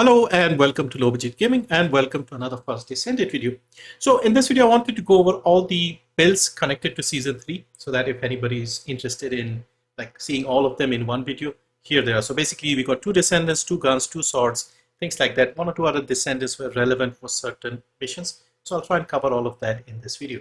Hello and welcome to Low Budget Gaming and welcome to another first Descendant video. So in this video I wanted to go over all the builds connected to season 3 so that if anybody is interested in seeing all of them in one video, here they are. So basically we got two Descendants, two guns, two swords, things like that. One or two other Descendants were relevant for certain missions. So I'll try and cover all of that in this video.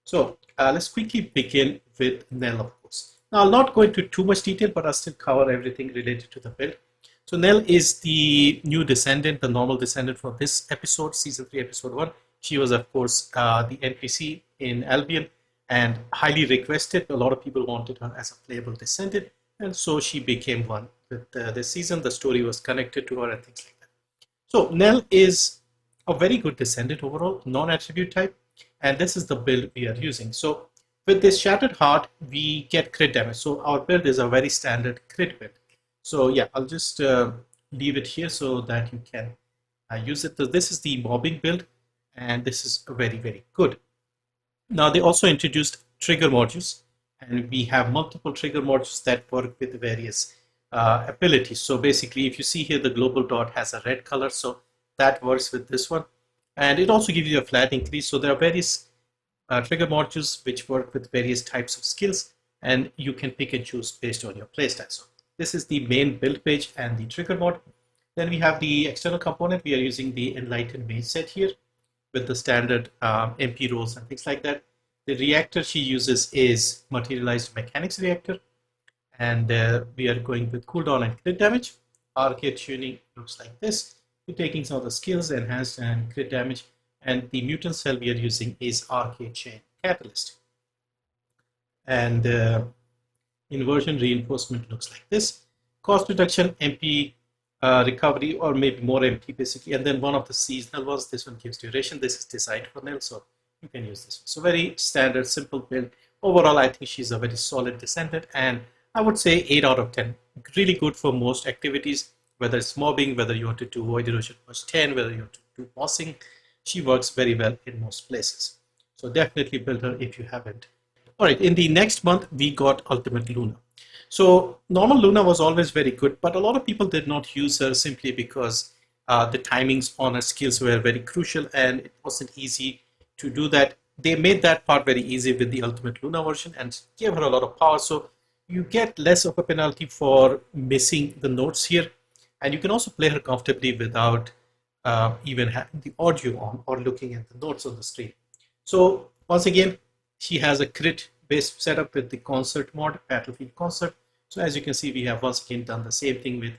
So let's quickly begin with Nell, of course. Now I'll not go into too much detail, but I'll still cover everything related to the build. So Nell is the new Descendant, the normal Descendant for this episode, Season 3, Episode 1. She was, of course, the NPC in Albion and highly requested. A lot of people wanted her as a playable Descendant, and so she became one. With this season, the story was connected to her and things like that. So Nell is a very good Descendant overall, non-attribute type, and this is the build we are using. So with this Shattered Heart, we get crit damage. So our build is a very standard crit build. So yeah, I'll just leave it here so that you can use it. So this is the mobbing build, and this is very, very good. Now they also introduced trigger modules, and we have multiple trigger modules that work with various abilities. So basically, if you see here, the global dot has a red color, so that works with this one. And it also gives you a flat increase. So there are various trigger modules which work with various types of skills, and you can pick and choose based on your playstyle. So this is the main build page and the trigger mod. Then we have the external component. We are using the Enlightened Mage set here with the standard MP rolls and things like that. The reactor she uses is Materialized Mechanics Reactor. And we are going with cooldown and crit damage. Arcade tuning looks like this. We're taking some of the skills, enhanced and crit damage. And the mutant cell we are using is Arcade Chain Catalyst. And inversion reinforcement looks like this. Cost reduction, MP recovery, or maybe more MP basically. And then one of the seasonal ones, this one gives duration. This is designed for Nell, so you can use this one. So very standard, simple build. Overall, I think she's a very solid Descendant, and I would say 8 out of 10. Really good for most activities, whether it's mobbing, whether you want to do Void Erosion plus 10, whether you want to do bossing. She works very well in most places. So definitely build her if you haven't. All right, in the next month, we got Ultimate Luna. So normal Luna was always very good, but a lot of people did not use her simply because the timings on her skills were very crucial and it wasn't easy to do that. They made that part very easy with the Ultimate Luna version and gave her a lot of power. So you get less of a penalty for missing the notes here. And you can also play her comfortably without even having the audio on or looking at the notes on the screen. So once again, she has a crit based setup with the concert mod, Battlefield Concert. So as you can see, we have once again done the same thing with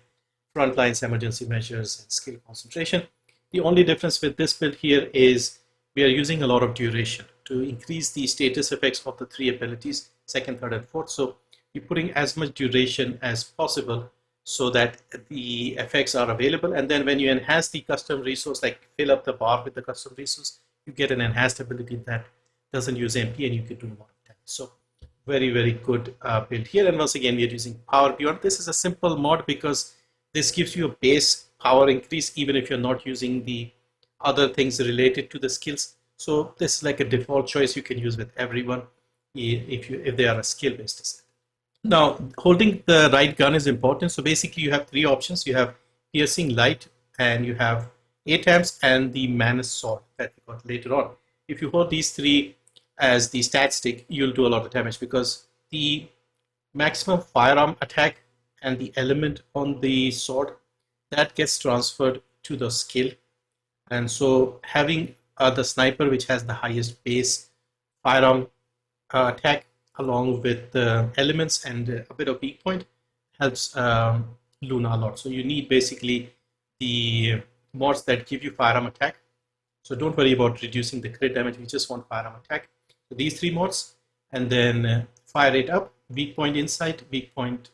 frontlines, emergency measures, and skill concentration. The only difference with this build here is we are using a lot of duration to increase the status effects of the 3 abilities, second, third, and fourth. So we're putting as much duration as possible so that the effects are available. And then when you enhance the custom resource, like fill up the bar with the custom resource, you get an enhanced ability that doesn't use MP and you can do more of damage. So very, very good build here. And once again, we are using Power Beyond. This is a simple mod because this gives you a base power increase even if you're not using the other things related to the skills. So this is like a default choice you can use with everyone if they are a skill based asset. Now, holding the right gun is important. So basically you have 3 options. You have Piercing Light, and you have ATAMs, and the Manus sword that we got later on. If you hold these 3 as the stat stick, you'll do a lot of damage because the maximum firearm attack and the element on the sword, that gets transferred to the skill. And so having the sniper, which has the highest base firearm attack, along with the elements and a bit of weak point, helps Luna a lot. So you need basically the mods that give you firearm attack. So don't worry about reducing the crit damage. We just want firearm attack. So these 3 mods, and then fire rate up, weak point insight, weak point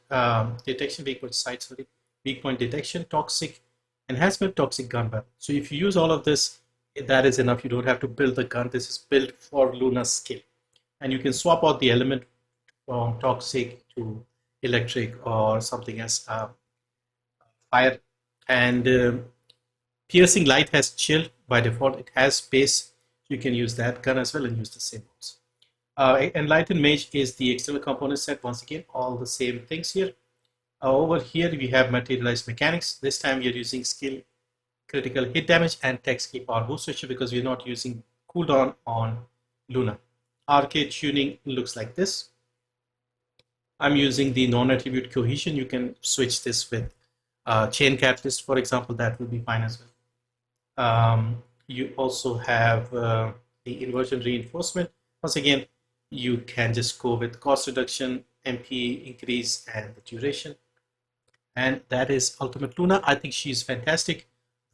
detection, weak point sight, sorry, weak point detection, toxic, enhancement, toxic gun barrel. So if you use all of this, that is enough. You don't have to build the gun. This is built for Luna's skill. And you can swap out the element from toxic to electric or something else, fire. And Piercing Light has chill by default. It has space. You can use that gun as well and use the same modes. Enlightened Mage is the external component set. Once again, all the same things here. Over here, we have Materialized Mechanics. This time we are using skill critical hit damage, and text key power boost because we're not using cooldown on Luna. Arcade tuning looks like this. I'm using the non-attribute cohesion. You can switch this with chain catalyst, for example. That will be fine as well. You also have the inversion reinforcement. Once again, you can just go with cost reduction, MP increase, and the duration. And that is Ultimate Luna. I think she's fantastic,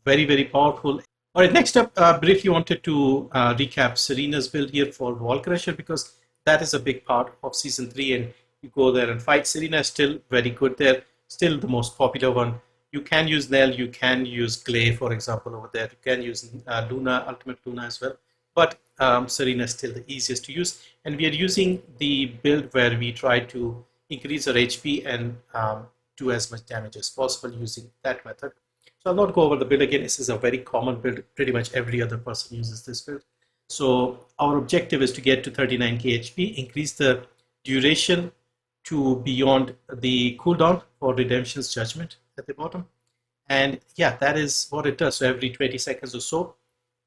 very, very powerful. All right, next up, briefly wanted to recap Serena's build here for Wall Crusher, because that is a big part of Season 3, and you go there and fight. Serena is still very good there, still the most popular one. You can use Nell, you can use Clay, for example, over there. You can use Luna, Ultimate Luna as well. But Serena is still the easiest to use. And we are using the build where we try to increase our HP and do as much damage as possible using that method. So I'll not go over the build again. This is a very common build. Pretty much every other person uses this build. So our objective is to get to 39k HP, increase the duration to beyond the cooldown for Redemption's Judgment at the bottom. And yeah, that is what it does. So every 20 seconds or so,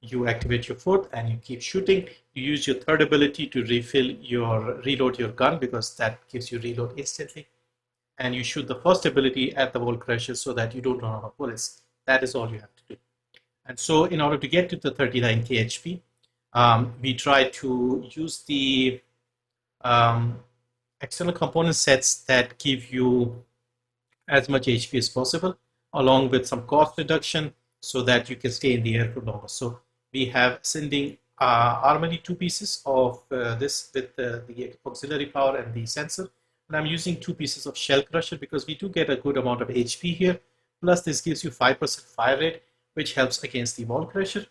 you activate your fourth and you keep shooting. You use your third ability to reload your gun, because that gives you reload instantly. And you shoot the first ability at the Wall Crusher so that you don't run out of bullets. That is all you have to do. And so in order to get to the 39k HP, we try to use the external component sets that give you as much HP as possible, along with some cost reduction so that you can stay in the air for longer. So we have sending armory 2 pieces of this with the auxiliary power and the sensor. And I'm using 2 pieces of Shell Crusher because we do get a good amount of HP here. Plus this gives you 5% fire rate, which helps against the Wall Crusher.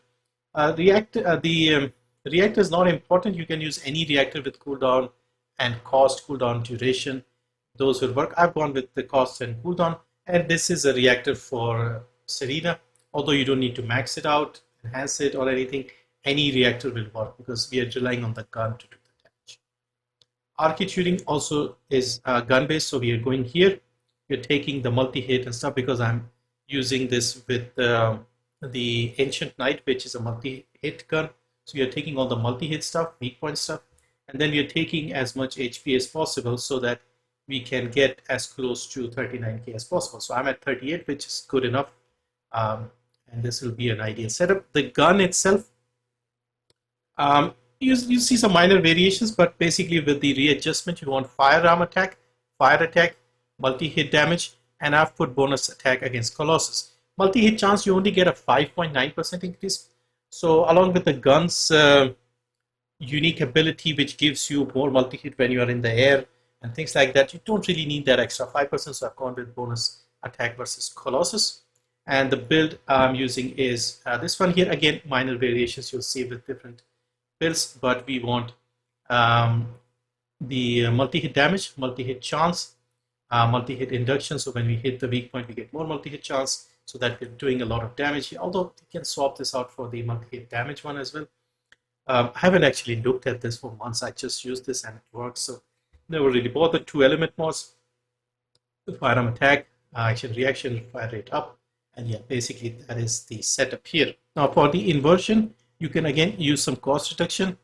The reactor is not important. You can use any reactor with cooldown and cost, cooldown, duration. Those will work. I've gone with the cost and cooldown. And this is a reactor for Serena. Although you don't need to max it out, enhance it or anything, any reactor will work because we are relying on the gun to do the damage. Arcade shooting also is gun-based, so we are going here. We're taking the multi-hit and stuff because I'm using this with the Ancient Knight, which is a multi-hit gun. So you're taking all the multi-hit stuff, weak point stuff, and then we're taking as much HP as possible so that we can get as close to 39k as possible. So I'm at 38, which is good enough. And this will be an ideal setup. The gun itself, you see some minor variations, but basically with the readjustment, you want firearm attack, fire attack, multi-hit damage, and I've put bonus attack against Colossus. Multi-hit chance, you only get a 5.9% increase. So along with the gun's unique ability, which gives you more multi-hit when you are in the air and things like that, you don't really need that extra 5%. So I've gone with bonus attack versus Colossus. And the build I'm using is this one here. Again, minor variations you'll see with different builds, but we want the multi-hit damage, multi-hit chance, multi-hit induction. So when we hit the weak point, we get more multi-hit chance so that we're doing a lot of damage here. Although you can swap this out for the multi-hit damage one as well. I haven't actually looked at this for months. I just used this and it works. So never really bothered. 2 element mods, firearm attack, action reaction, fire rate up. And yeah, basically that is the setup here. Now for the inversion, you can again use some cost reduction.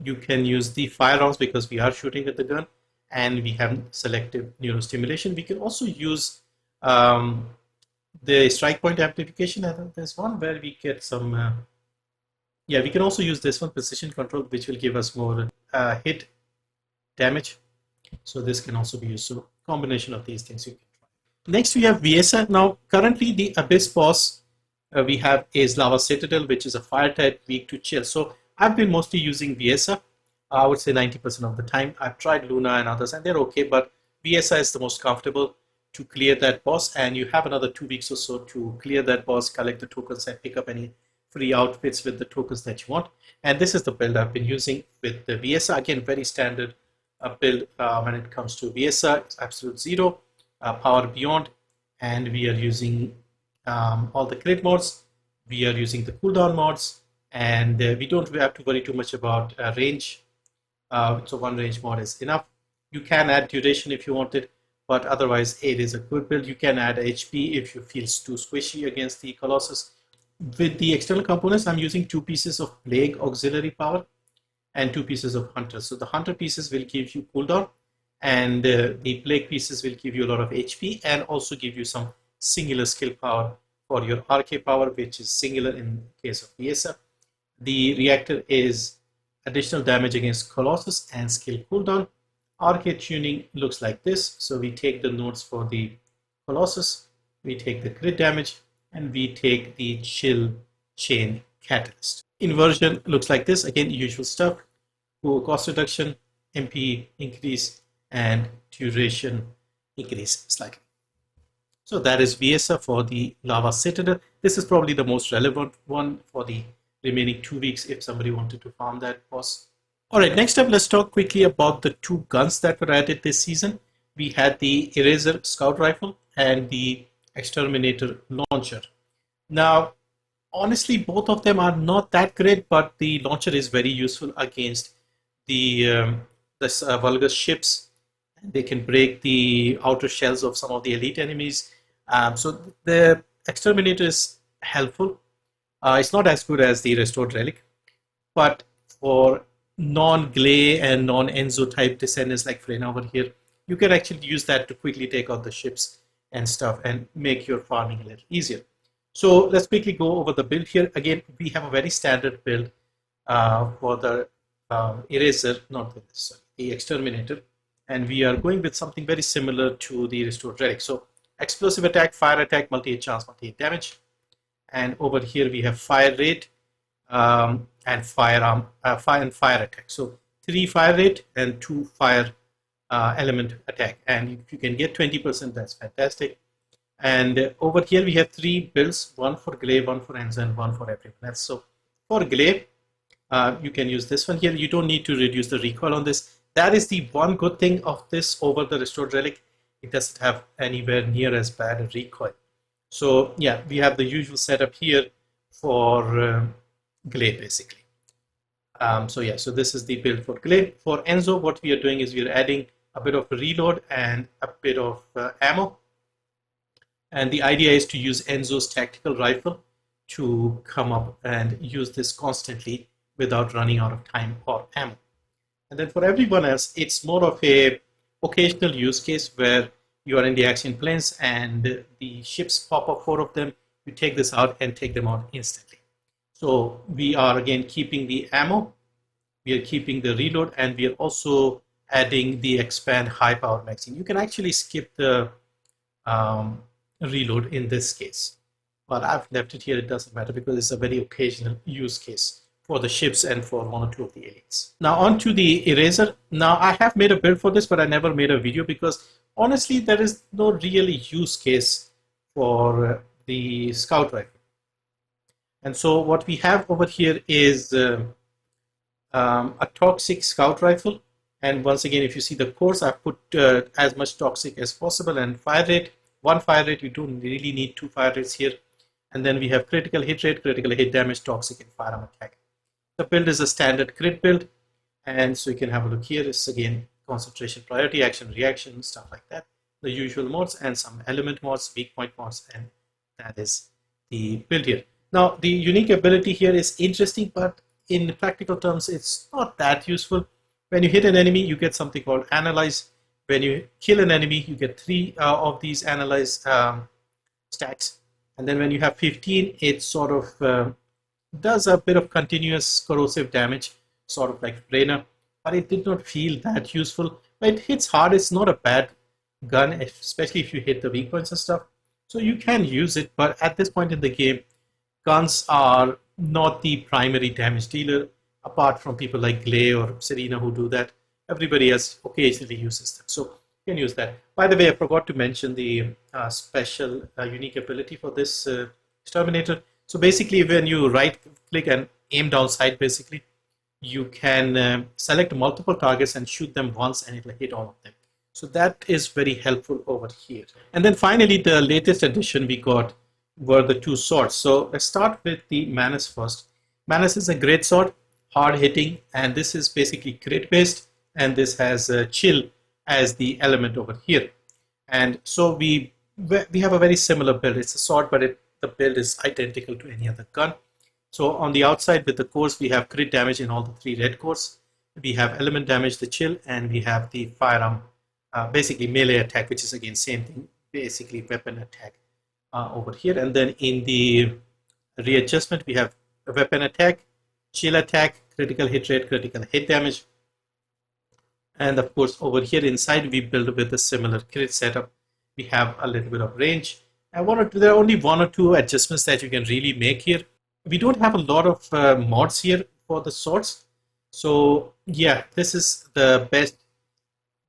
You can use the firearms because we are shooting with the gun and we have selective neurostimulation. We can also use the strike point amplification. I think there's one where we get some, yeah, we can also use this one, precision control, which will give us more hit damage. So this can also be used. So combination of these things you can. Next, we have Viessa. Now, currently, the Abyss boss we have is Lava Citadel, which is a fire type weak to chill. So, I've been mostly using Viessa. I would say 90% of the time. I've tried Luna and others, and they're okay, but Viessa is the most comfortable to clear that boss. And you have another 2 weeks or so to clear that boss, collect the tokens, and pick up any free outfits with the tokens that you want. And this is the build I've been using with the Viessa. Again, very standard build when it comes to Viessa. It's absolute 0. Power beyond, and we are using all the crit mods. We are using the cooldown mods, and we don't have to worry too much about range. So 1 range mod is enough. You can add duration if you wanted, but otherwise it is a good build. You can add HP if you feel too squishy against the Colossus. With the external components, I'm using 2 pieces of Plague auxiliary power and 2 pieces of Hunter. So the Hunter pieces will give you cooldown, and the Plague pieces will give you a lot of HP and also give you some singular skill power for your RK power, which is singular in case of Viessa. The reactor is additional damage against Colossus and skill cooldown. RK tuning looks like this. So we take the nodes for the Colossus, we take the crit damage, and we take the chill chain catalyst. Inversion looks like this. Again, usual stuff. Cost reduction, MP increase, and duration increase slightly. So that is Viessa for the Lava Citadel. This is probably the most relevant one for the remaining 2 weeks if somebody wanted to farm that boss. Alright, next up, let's talk quickly about the 2 guns that were added this season. We had the Eraser Scout Rifle and the Exterminator Launcher. Now, honestly, both of them are not that great, but the launcher is very useful against the vulgus ships. They can break the outer shells of some of the elite enemies. So the Exterminator is helpful. It's not as good as the Restored Relic, but for non-Glay and non-Enzo type Descendants like Serena over here, you can actually use that to quickly take out the ships and stuff and make your farming a little easier. So let's quickly go over the build here. Again, we have a very standard build for the Eraser, not the Exterminator, and we are going with something very similar to the Restored Relic. So explosive attack, fire attack, multi-hit chance, multi-hit damage, and over here we have fire rate and fire attack. So 3 fire rate and 2 fire element attack, and if you can get 20%, that's fantastic. And over here we have 3 builds, one for Glay, one for Enzo, and one for everyone else. So for Glay, you can use this one here. You don't need to reduce the recoil on this. That is the one good thing of this over the Restored Relic. It doesn't have anywhere near as bad a recoil. So yeah, we have the usual setup here for Glay basically. So this is the build for Glay. For Enzo, what we are doing is we are adding a bit of reload and a bit of ammo. And the idea is to use Enzo's tactical rifle to come up and use this constantly without running out of time or ammo. And then for everyone else, it's more of a occasional use case where you are in the action planes and the ships pop up, 4 of them, you take this out and take them out instantly. So we are again keeping the ammo, we are keeping the reload, and we are also adding the expand high power magazine. You can actually skip the reload in this case, but I've left it here. It doesn't matter because it's a very occasional use case for the ships and for 1 or 2 of the elites. Now on to the Eraser. Now I have made a build for this, but I never made a video because honestly there is no really use case for the Scout Rifle. And so what we have over here is a toxic Scout Rifle. And once again, if you see the cores, I've put as much toxic as possible, and fire rate, 1 fire rate. You don't really need 2 fire rates here. And then we have critical hit rate, critical hit damage, toxic, and firearm attack. The build is a standard crit build, and so you can have a look here. It's again concentration, priority, action, reaction, stuff like that. The usual mods and some element mods, weak point mods, and that is the build here. Now the unique ability here is interesting, but in practical terms, it's not that useful. When you hit an enemy, you get something called Analyze. When you kill an enemy, you get 3 of these Analyze stacks. And then when you have 15, it sort of does a bit of continuous corrosive damage, sort of like Serena, but it did not feel that useful. But it hits hard. It's not a bad gun, especially if you hit the weak points and stuff. So you can use it, but at this point in the game, guns are not the primary damage dealer, apart from people like Glay or Serena who do that. Everybody else occasionally uses them, so you can use that. By the way, I forgot to mention the special unique ability for this Exterminator. So basically, when you right click and aim down sight, basically you can select multiple targets and shoot them once and it will hit all of them. So that is very helpful over here. And then finally, the latest addition we got were the 2 swords. So let's start with the Manus first. Manus is a great sword, hard hitting, and this is basically crit based, and this has chill as the element over here. And so we have a very similar build. It's a sword, but the build is identical to any other gun. So on the outside with the cores, we have crit damage in all the 3 red cores. We have element damage, the chill, and we have the firearm, basically melee attack, which is again same thing, basically weapon attack over here. And then in the readjustment, we have a weapon attack, chill attack, critical hit rate, critical hit damage. And of course, over here inside, we build with a similar crit setup. We have a little bit of range. And there are only 1 or 2 adjustments that you can really make here. We don't have a lot of mods here for the swords. So yeah, this is the best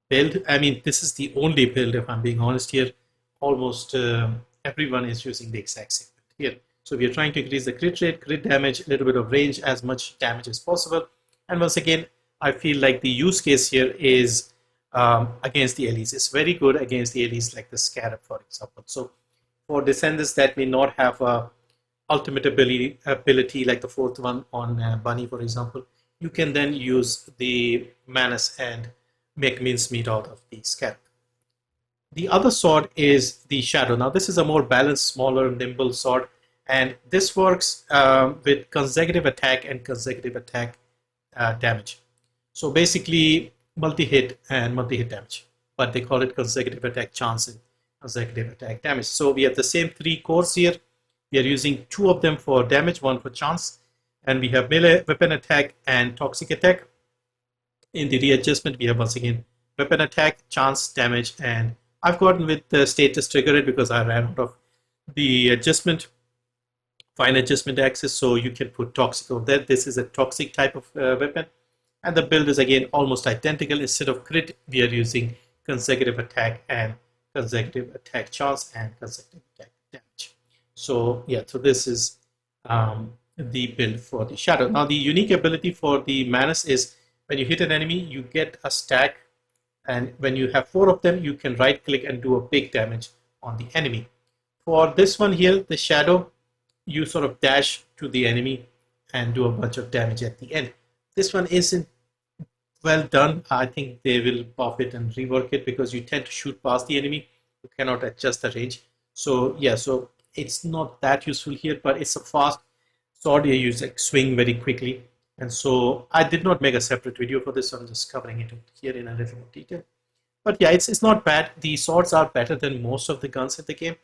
build. I mean, this is the only build, if I'm being honest here. Almost everyone is using the exact same build here. So we are trying to increase the crit rate, crit damage, a little bit of range, as much damage as possible. And once again, I feel like the use case here is against the allies. It's very good against the allies like the Scarab, for example. So for Descendants that may not have a ultimate ability like the 4th one on Bunny, for example, you can then use the Manus and make mincemeat out of the Scarab. The other sword is the Shadow. Now this is a more balanced, smaller, nimble sword, and this works with consecutive attack and consecutive attack damage. So basically multi-hit and multi-hit damage, but they call it consecutive attack chance and consecutive attack damage. So we have the same 3 cores here. We are using 2 of them for damage, 1 for chance, and we have melee weapon attack and toxic attack. In the readjustment, we have once again weapon attack, chance, damage, and I've gotten with the status trigger it because I ran out of the adjustment, fine adjustment axis, so you can put toxic over there. This is a toxic type of weapon, and the build is again almost identical. Instead of crit, we are using consecutive attack and consecutive attack chance and consecutive attack damage. So yeah, so this is the build for the Shadow. Now the unique ability for the Manus is when you hit an enemy, you get a stack, and when you have 4 of them, you can right click and do a big damage on the enemy. For this one here, the Shadow, you sort of dash to the enemy and do a bunch of damage at the end. This one isn't well done. I think they will buff it and rework it because you tend to shoot past the enemy. You cannot adjust the range. So yeah, so it's not that useful here, but it's a fast sword. You use like swing very quickly. And so I did not make a separate video for this, so I'm just covering it here in a little more detail. But yeah, it's not bad. The swords are better than most of the guns in the game.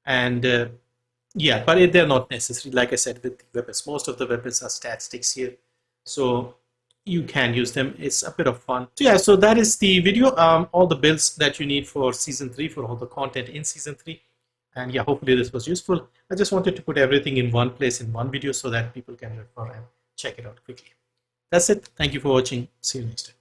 And yeah, but they're not necessary. Like I said, with the weapons, most of the weapons are stat sticks here. So you can use them. It's a bit of fun. So yeah, so that is the video. All the builds that you need for Season 3, for all the content in Season 3. And yeah, hopefully this was useful. I just wanted to put everything in one place in one video so that people can refer and check it out quickly. That's it. Thank you for watching. See you next time.